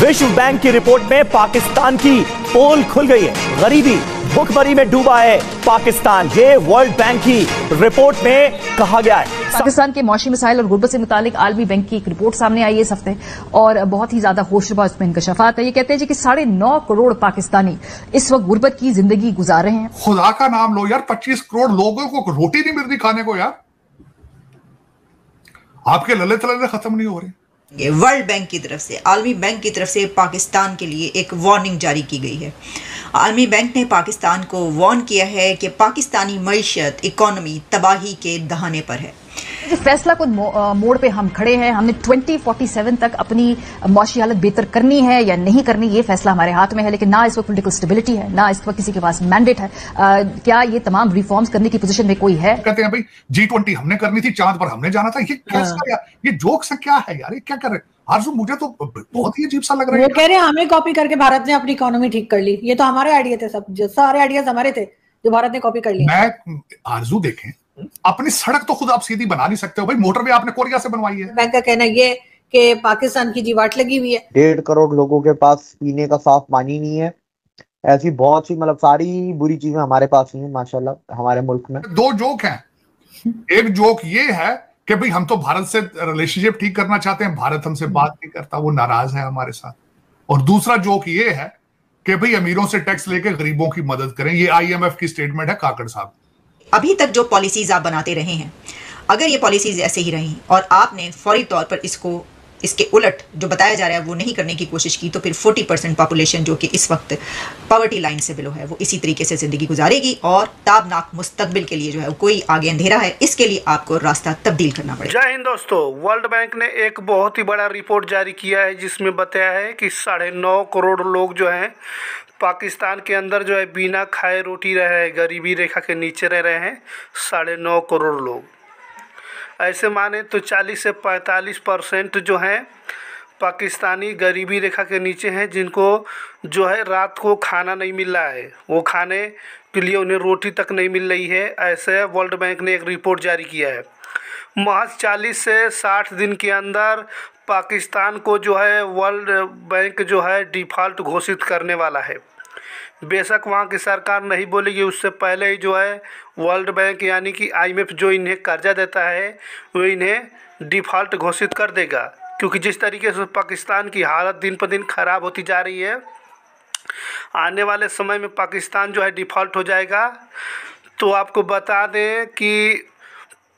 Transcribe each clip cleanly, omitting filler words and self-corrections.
विश्व बैंक की रिपोर्ट में पाकिस्तान की पोल खुल गई है। गरीबी भुखमरी में डूबा है पाकिस्तान, ये वर्ल्ड बैंक की रिपोर्ट में कहा गया है। पाकिस्तान के मौशी मिसाइल और गुर्बत से मुतालिक आलमी बैंक की एक रिपोर्ट सामने आई है इस हफ्ते और बहुत ही ज्यादा होशरुबा उसमें इंकशाफात है। ये कहते हैं जी कि 9.5 करोड़ पाकिस्तानी इस वक्त गुर्बत की जिंदगी गुजार रहे हैं। खुदा का नाम लो यार, 25 करोड़ लोगों को रोटी नहीं मिल रही खाने को यार। आपके लले तले खत्म नहीं हो रहे। वर्ल्ड बैंक की तरफ से, आलमी बैंक की तरफ से पाकिस्तान के लिए एक वार्निंग जारी की गई है। आलमी बैंक ने पाकिस्तान को वार्न किया है कि पाकिस्तानी मईशत, इकोनॉमी तबाही के दहाने पर है। फैसला को मोड़ पे हम खड़े हैं। हमने 2047 तक अपनी मौशी हालत बेहतर करनी है या नहीं करनी, ये फैसला हमारे हाथ में है। लेकिन ना इस वक्त पोलिटिकल स्टेबिलिटी है, ना इस वक्त किसी के पास मैंडेट है। क्या ये तमाम रिफॉर्म्स करने की पोजीशन में कोई है? कहते हैं भाई G20 हमने करनी थी, चांद पर हमने जाना था। ये कैसा यार, ये जोक्स क्या है यार, ये क्या कर रहे हैं आरज़ू? मुझे तो बहुत ही अजीब सा लग रहा है। वो कह रहे हैं हमें कॉपी करके भारत ने अपनी इकोनॉमी ठीक कर ली। ये तो हमारे आइडिया थे, सब सारे आइडियाज हमारे थे जो भारत ने कॉपी कर लिया। मैं आरज़ू देखें, अपनी सड़क तो खुद आप सीधी बना नहीं सकते हो भाई। मोटरवे आपने कोरिया से बनवाई है। बैंक का कहना ये कि पाकिस्तान की जीवाट लगी हुई है। 1.5 करोड़ लोगों के पास पीने का साफ पानी नहीं है। ऐसी बहुत सी मतलब सारी बुरी चीजें हमारे पास नहीं है माशाल्लाह हमारे मुल्क में। दो जोक हैं। एक जोक ये है कि भाई हम तो भारत से रिलेशनशिप ठीक करना चाहते हैं, भारत हमसे बात नहीं करता, वो नाराज है हमारे साथ। और दूसरा जोक ये है कि भाई अमीरों से टैक्स लेके गरीबों की मदद करें। ये IMF की स्टेटमेंट है काकड़ साहब। अभी तक जो पॉलिसीज आप बनाते रहे हैं, अगर ये पॉलिसीज ऐसे ही रही और आपने फौरी तौर पर इसके उलट जो बताया जा रहा है वो नहीं करने की कोशिश की, तो फिर 40% पॉपुलेशन जो कि इस वक्त पॉवर्टी लाइन से बिलो है, वो इसी तरीके से जिंदगी गुजारेगी और ताबनाक मुस्तकबिल के लिए जो है कोई आगे अंधेरा है, इसके लिए आपको रास्ता तब्दील करना पड़ेगा। जय हिंद दोस्तों, वर्ल्ड बैंक ने एक बहुत ही बड़ा रिपोर्ट जारी किया है जिसमें बताया है कि 9.5 करोड़ लोग जो हैं पाकिस्तान के अंदर जो है बिना खाए रोटी रह रहे हैं, गरीबी रेखा के नीचे रह रहे हैं 9.5 करोड़ लोग। ऐसे माने तो 40 से 45% जो हैं पाकिस्तानी गरीबी रेखा के नीचे हैं, जिनको जो है रात को खाना नहीं मिल रहा है, वो खाने के लिए उन्हें रोटी तक नहीं मिल रही है। ऐसे वर्ल्ड बैंक ने एक रिपोर्ट जारी किया है। महज 40 से 60 दिन के अंदर पाकिस्तान को जो है वर्ल्ड बैंक जो है डिफ़ॉल्ट घोषित करने वाला है। बेशक वहाँ की सरकार नहीं बोलेगी, उससे पहले ही जो है वर्ल्ड बैंक यानी कि IMF जो इन्हें कर्जा देता है वो इन्हें डिफ़ॉल्ट घोषित कर देगा। क्योंकि जिस तरीके से पाकिस्तान की हालत दिन पर दिन ख़राब होती जा रही है, आने वाले समय में पाकिस्तान जो है डिफ़ॉल्ट हो जाएगा। तो आपको बता दें कि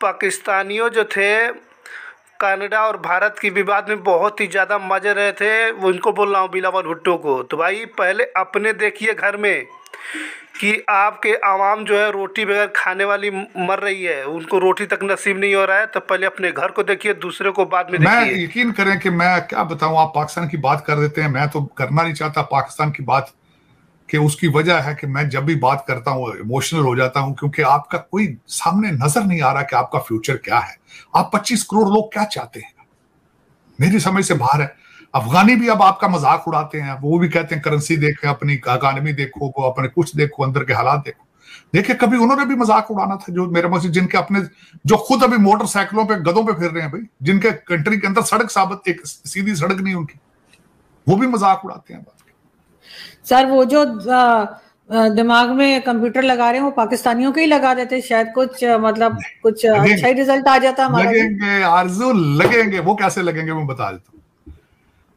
पाकिस्तानियों जो थे कनाडा और भारत की विवाद में बहुत ही ज़्यादा मजे रहे थे। उनको बोल रहा हूँ बिलावल भुट्टो को, तो भाई पहले अपने देखिए घर में कि आपके आवाम जो है रोटी बगैर खाने वाली मर रही है, उनको रोटी तक नसीब नहीं हो रहा है। तो पहले अपने घर को देखिए, दूसरे को बाद में देखिए। मैं यकीन करें कि मैं क्या बताऊं, आप पाकिस्तान की बात कर देते हैं, मैं तो करना नहीं चाहता पाकिस्तान की बात, कि उसकी वजह है कि मैं जब भी बात करता हूँ इमोशनल हो जाता हूँ, क्योंकि आपका कोई सामने नजर नहीं आ रहा कि आपका फ्यूचर क्या है। आप 25 करोड़ लोग क्या चाहते हैं, मेरी समझ से बाहर है। अफगानी भी अब आपका मजाक उड़ाते हैं, वो भी कहते हैं करेंसी देखें, अपनी इकानमी देखो, वो अपने कुछ देखो, अंदर के हालात देखो। देखिए कभी उन्होंने भी मजाक उड़ाना था, जो मेरे मकसद जिनके अपने जो खुद अभी मोटरसाइकिलों पे गधों पे फिर रहे हैं भाई, जिनके कंट्री के अंदर सड़क साबित एक सीधी सड़क नहीं उनकी, वो भी मजाक उड़ाते हैं। सर वो जो दिमाग में कंप्यूटर लगा रहे हैं वो पाकिस्तानियों के ही लगा देते, शायद कुछ मतलब कुछ अच्छा ही रिजल्ट आ जाता हमारा। लगेंगे आरज़ू, लगेंगे। वो कैसे लगेंगे मैं बता देता हूँ।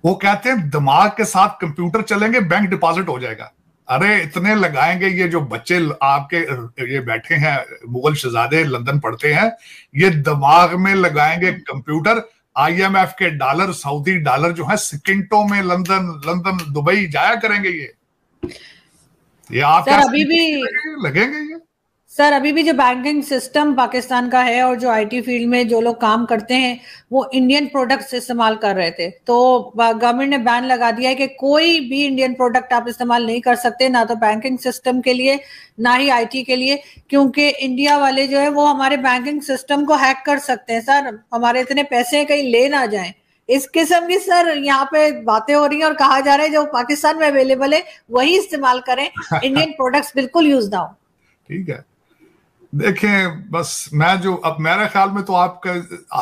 वो कहते हैं दिमाग के साथ कंप्यूटर चलेंगे, बैंक डिपॉजिट हो जाएगा। अरे इतने लगाएंगे, ये जो बच्चे आपके ये बैठे हैं मुगल शहजादे लंदन पढ़ते हैं, ये दिमाग में लगाएंगे कंप्यूटर। IMF के डॉलर, सऊदी डॉलर जो है सेकंडों में लंदन दुबई जाया करेंगे। ये आप सर अभी भी लगेंगे ये। सर अभी भी जो बैंकिंग सिस्टम पाकिस्तान का है और जो IT फील्ड में जो लोग काम करते हैं वो इंडियन प्रोडक्ट्स इस्तेमाल कर रहे थे, तो गवर्नमेंट ने बैन लगा दिया है कि कोई भी इंडियन प्रोडक्ट आप इस्तेमाल नहीं कर सकते, ना तो बैंकिंग सिस्टम के लिए ना ही IT के लिए, क्योंकि इंडिया वाले जो है वो हमारे बैंकिंग सिस्टम को हैक कर सकते हैं। सर हमारे इतने पैसे कहीं ले ना जाएं, इस किस्म की सर यहाँ पे बातें हो रही है और कहा जा रहा है जो पाकिस्तान में अवेलेबल है वही इस्तेमाल करें, इंडियन प्रोडक्ट्स बिल्कुल यूज ना हो। ठीक है, देखें, बस मैं जो अब मेरे ख्याल में तो आपका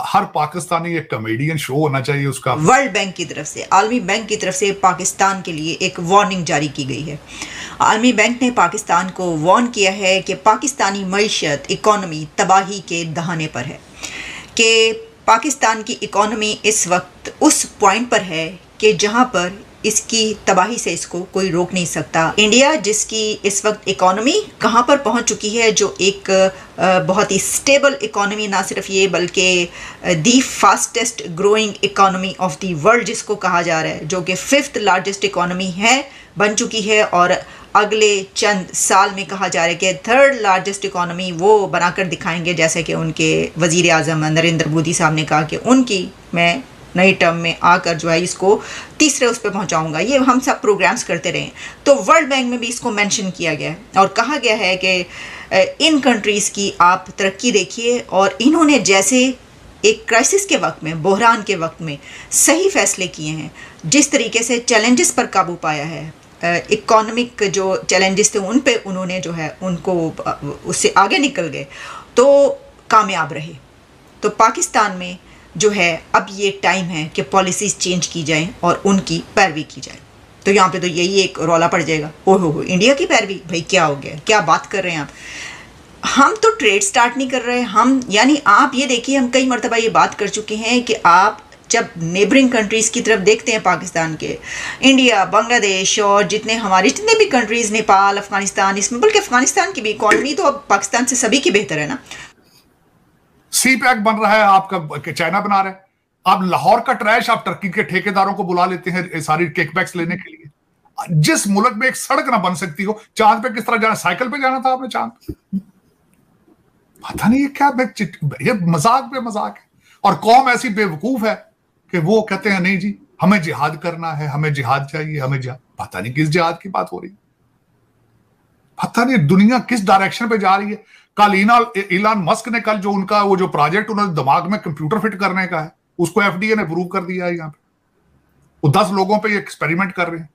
हर पाकिस्तानी एक कॉमेडियन शो होना चाहिए उसका। वर्ल्ड बैंक की तरफ से, आलमी बैंक की तरफ से पाकिस्तान के लिए एक वार्निंग जारी की गई है। आलमी बैंक ने पाकिस्तान को वार्न किया है कि पाकिस्तानी मईशत इकॉनमी तबाही के दहाने पर है, कि पाकिस्तान की इकॉनमी इस वक्त उस पॉइंट पर है कि जहां पर इसकी तबाही से इसको कोई रोक नहीं सकता। इंडिया जिसकी इस वक्त इकॉनमी कहां पर पहुंच चुकी है, जो एक बहुत ही स्टेबल इकॉनमी, ना सिर्फ ये बल्कि दी fastest growing economy of the world जिसको कहा जा रहा है, जो कि 5th लार्जेस्ट इकॉनमी है, बन चुकी है। और अगले चंद साल में कहा जा रहा है कि 3rd लार्जेस्ट इकॉनमी वो बनाकर दिखाएंगे, जैसे कि उनके वज़ीर आज़म नरेंद्र मोदी साहब ने कहा कि उनकी मैं नई टर्म में आकर जो है इसको तीसरे उस पर पहुंचाऊंगा। ये हम सब प्रोग्राम्स करते रहे। तो वर्ल्ड बैंक में भी इसको मेंशन किया गया है और कहा गया है कि इन कंट्रीज़ की आप तरक्की देखिए, और इन्होंने जैसे एक क्राइसिस के वक्त में, बहरान के वक्त में सही फैसले किए हैं, जिस तरीके से चैलेंजेस पर काबू पाया है, इकोनॉमिक जो चैलेंजेस थे उन पे उन्होंने जो है उनको उससे आगे निकल गए, तो कामयाब रहे। तो पाकिस्तान में जो है अब ये टाइम है कि पॉलिसीज़ चेंज की जाएं और उनकी पैरवी की जाए। तो यहाँ पे तो यही एक रौला पड़ जाएगा, ओहो इंडिया की पैरवी, भाई क्या हो गया, क्या बात कर रहे हैं आप। हम तो ट्रेड स्टार्ट नहीं कर रहे हम, यानी आप ये देखिए, हम कई मरतबा ये बात कर चुके हैं कि आप जब नेबरिंग कंट्रीज़ की तरफ देखते हैं पाकिस्तान के, इंडिया, बांग्लादेश और जितने भी कंट्रीज़, नेपाल, अफगानिस्तान, इसमें बल्कि अफगानिस्तान की भी इकॉनमी तो अब पाकिस्तान से सभी की बेहतर है ना। सी पैक बन रहा है आपका, चाइना बना रहा है। आप लाहौर का ट्रैश आप टर्की के ठेकेदारों को बुला लेते हैं सारी किकबैक्स लेने के लिए। जिस मुल्क में एक सड़क ना बन सकती हो, चांद पे किस तरह जाना, साइकिल पे जाना था आपने चांद, पता नहीं ये क्या, ये मजाक पे मजाक है। और कौम ऐसी बेवकूफ है कि वो कहते हैं नहीं जी हमें जिहाद करना है, हमें जिहाद चाहिए, हमें जिहाद, पता नहीं किस जिहाद की बात हो रही है, पता नहीं दुनिया किस डायरेक्शन पे जा रही है। कल इलान मस्क ने कल जो उनका वो जो प्रोजेक्ट उन्होंने दिमाग में कंप्यूटर फिट करने का है, उसको एफडीए ने अप्रूव कर दिया है। यहाँ पे वो 10 लोगों पे ये एक्सपेरिमेंट कर रहे हैं।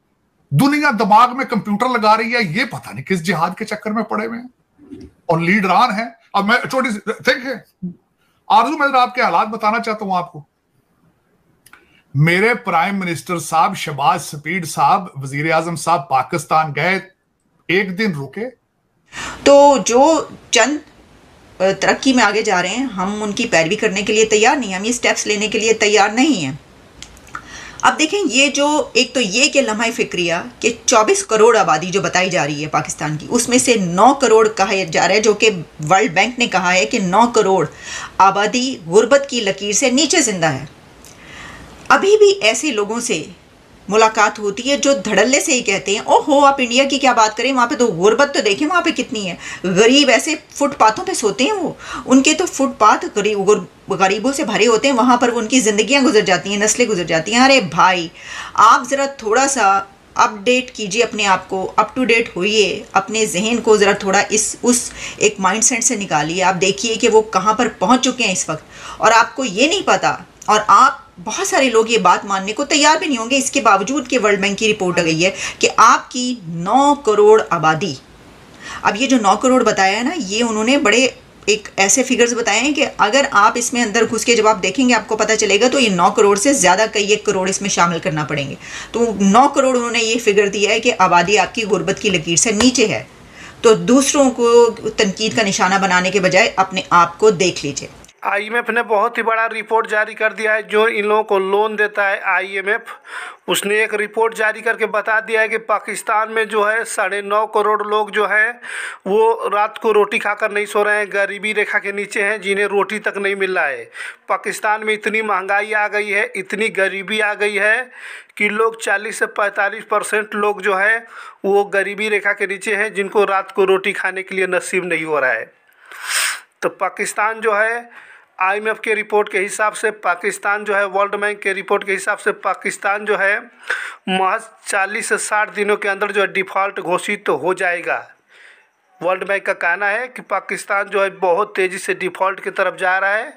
दुनिया दिमाग में कंप्यूटर लगा रही है, ये पता नहीं किस जिहाद के चक्कर में पड़े हुए हैं और लीडरान है। अब मैं छोटी सी थिंक है आरजू, मैं आपके हालात बताना चाहता हूं आपको। मेरे प्राइम मिनिस्टर साहब शहबाज शफीक साहब, वजीर आजम साहब पाकिस्तान गए, एक दिन रुके। तो जो चंद तरक्की में आगे जा रहे हैं, हम उनकी पैरवी करने के लिए तैयार नहीं, हम ये स्टेप्स लेने के लिए तैयार नहीं हैं। अब देखें, ये जो एक तो ये कि लम्हा फिक्रिया कि 24 करोड़ आबादी जो बताई जा रही है पाकिस्तान की, उसमें से 9 करोड़ कहा जा रहा है, जो कि वर्ल्ड बैंक ने कहा है कि 9 करोड़ आबादी गुर्बत की लकीर से नीचे जिंदा है। अभी भी ऐसे लोगों से मुलाकात होती है जो धड़ल्ले से ही कहते हैं, ओहो आप इंडिया की क्या बात करें, वहाँ पे तो गुर्बत तो देखें वहाँ पे कितनी है, गरीब ऐसे फुटपाथों पे सोते हैं, वो उनके तो फुटपाथ गरीबों से भरे होते हैं, वहाँ पर उनकी ज़िंदगियाँ गुजर जाती हैं, नस्लें गुजर जाती हैं। अरे भाई आप ज़रा थोड़ा सा अपडेट कीजिए अपने आप को, अप टू डेट होइए, अपने जहन को ज़रा थोड़ा उस एक माइंडसेट से निकालिए। आप देखिए कि वो कहाँ पर पहुँच चुके हैं इस वक्त, और आपको ये नहीं पता, और आप बहुत सारे लोग ये बात मानने को तैयार भी नहीं होंगे, इसके बावजूद कि वर्ल्ड बैंक की रिपोर्ट आ गई है कि आपकी 9 करोड़ आबादी, अब ये जो 9 करोड़ बताया है ना, ये उन्होंने बड़े एक ऐसे फिगर्स बताए हैं कि अगर आप इसमें अंदर घुस के जब आप देखेंगे आपको पता चलेगा, तो ये 9 करोड़ से ज़्यादा कई 1 करोड़ इसमें शामिल करना पड़ेंगे। तो 9 करोड़ उन्होंने ये फिगर दिया है कि आबादी आपकी गुर्बत की लकीर से नीचे है। तो दूसरों को तनकीद का निशाना बनाने के बजाय अपने आप को देख लीजिए। आईएमएफ ने बहुत ही बड़ा रिपोर्ट जारी कर दिया है। जो इन लोगों को लोन देता है आईएमएफ, उसने एक रिपोर्ट जारी करके बता दिया है कि पाकिस्तान में जो है 9.5 करोड़ लोग जो हैं वो रात को रोटी खाकर नहीं सो रहे हैं, गरीबी रेखा के नीचे हैं, जिन्हें रोटी तक नहीं मिल रहा है। पाकिस्तान में इतनी महंगाई आ गई है, इतनी गरीबी आ गई है कि लोग 40 से 45% लोग जो है वो गरीबी रेखा के नीचे हैं, जिनको रात को रोटी खाने के लिए नसीब नहीं हो रहा है। तो पाकिस्तान जो है आईएमएफ के रिपोर्ट के हिसाब से, पाकिस्तान जो है वर्ल्ड बैंक के रिपोर्ट के हिसाब से, पाकिस्तान जो है महज 40 से 60 दिनों के अंदर जो है डिफ़ॉल्ट घोषित तो हो जाएगा। वर्ल्ड बैंक का कहना है कि पाकिस्तान जो है बहुत तेज़ी से डिफ़ॉल्ट की तरफ जा रहा है।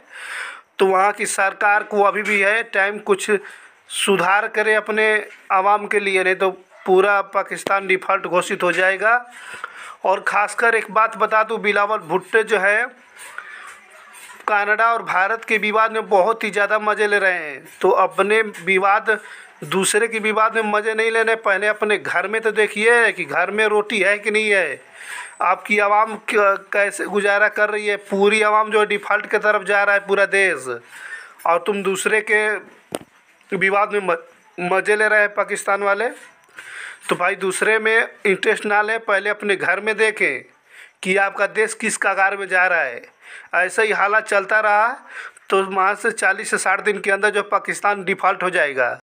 तो वहाँ की सरकार को अभी भी है टाइम कुछ सुधार करे अपने आवाम के लिए, नहीं तो पूरा पाकिस्तान डिफ़ॉल्ट घोषित हो जाएगा। और ख़ासकर एक बात बता दूं, बिलावल भुट्टो जो है कनाडा और भारत के विवाद में बहुत ही ज़्यादा मज़े ले रहे हैं। तो अपने विवाद, दूसरे के विवाद में मज़े नहीं लेने, पहले अपने घर में तो देखिए कि घर में रोटी है कि नहीं है, आपकी आवाम कैसे गुजारा कर रही है। पूरी आवाम जो है डिफ़ॉल्ट की तरफ जा रहा है पूरा देश, और तुम दूसरे के विवाद में मज़े ले रहे हैं पाकिस्तान वाले। तो भाई दूसरे में इंटरेस्ट ना लें, पहले अपने घर में देखें कि आपका देश किस कगार में जा रहा है। ऐसा ही हालात चलता रहा तो वहाँ से 40 से 60 दिन के अंदर जो पाकिस्तान डिफ़ॉल्ट हो जाएगा।